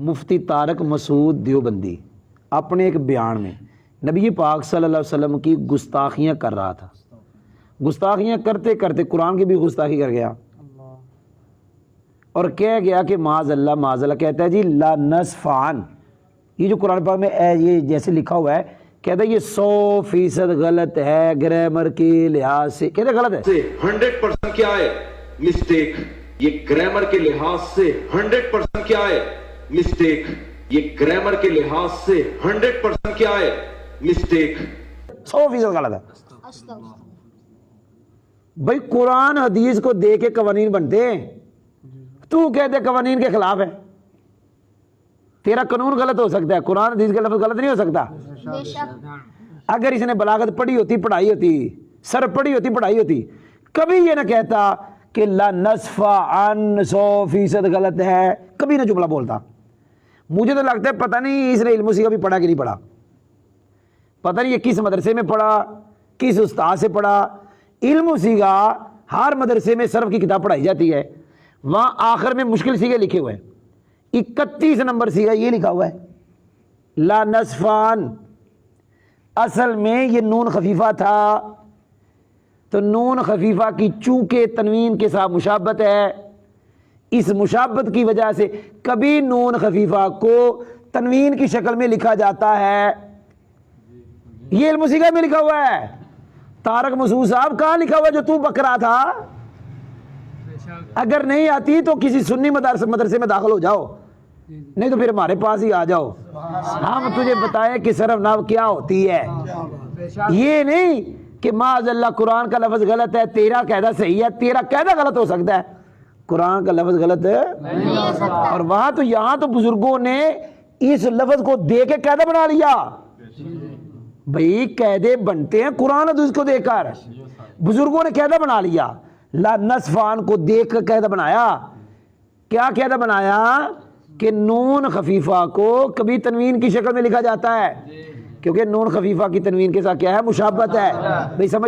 مفتی طارق مسعود دیوبندی اپنے ایک بیان میں نبی پاک صلی اللہ علیہ وسلم کی گستاخیاں کر رہا تھا. گستاخیاں کرتے کرتے قرآن کی بھی گستاخی کر گیا اور کہہ گیا کہ معاذ اللہ. کہتا ہے جی لا نصفان، یہ جو قرآن پاک میں یہ جیسے لکھا ہوا ہے کہتا ہے یہ 100% غلط ہے گرامر کے لحاظ سے. کہتے غلط ہے 100% کیا ہے مسٹیک. یہ گرامر کے لحاظ سے 100% کیا ہے مسٹیک. یہ گرامر کے لحاظ سے 100% کیا ہے مسٹیک. 100% غلط ہے. بھائی قرآن حدیث کو دے کے قوانین بنتے ہیں، تو کہتے قوانین کے خلاف ہے. تیرا قانون غلط ہو سکتا ہے، قرآن حدیث کا لفظ غلط نہیں ہو سکتا. اگر اس نے بلاغت پڑھی ہوتی پڑھائی ہوتی، سر پڑھی ہوتی پڑھائی ہوتی، کبھی یہ نہ کہتا کہ لا نصف عن 100% غلط ہے، کبھی نہ جملہ بولتا. مجھے تو لگتا ہے پتہ نہیں اس نے علم سیکھا بھی پڑھا کہ نہیں پڑھا، پتہ نہیں یہ کس مدرسے میں پڑھا، کس استاد سے پڑھا. علم سیکھا ہر مدرسے میں صرف کی کتاب پڑھائی جاتی ہے، وہاں آخر میں مشکل سیگے لکھے ہوئے ہیں. 31 نمبر سیگا یہ لکھا ہوا ہے لا نصفان. اصل میں یہ نون خفیفہ تھا، تو نون خفیفہ کی چونکہ تنوین کے ساتھ مشابہت ہے، اس مشابہت کی وجہ سے کبھی نون خفیفہ کو تنوین کی شکل میں لکھا جاتا ہے. یہ علم سیگا میں لکھا ہوا ہے. طارق مسعود صاحب کہاں لکھا ہوا جو تو بک رہا تھا؟ اگر نہیں آتی تو کسی سنی مدرسے میں داخل ہو جاؤ، نہیں تو پھر ہمارے پاس ہی آ جاؤ، ہم تجھے بتائیں کہ صرف نحو کیا ہوتی ہے. یہ نہیں کہ معاذ اللہ قرآن کا لفظ غلط ہے تیرا قاعدہ صحیح ہے. تیرا قاعدہ غلط ہو سکتا ہے، قرآن کا لفظ غلط نہیں ہو سکتا. اور وہاں تو یہاں تو بزرگوں نے اس لفظ کو دے کے قاعدہ بنا لیا. بھئی قاعدے بنتے ہیں قرآن حدیث کو دے کر، بزرگوں نے قاعدہ بنا لیا. لا نصفان کو دیکھ کر قاعدہ بنایا. کیا قاعدہ بنایا؟ کہ نون خفیفہ کو کبھی تنوین کی شکل میں لکھا جاتا ہے، کیونکہ نون خفیفہ کی تنوین کے ساتھ کیا ہے؟ مشابہت ہے. بھئی سمجھ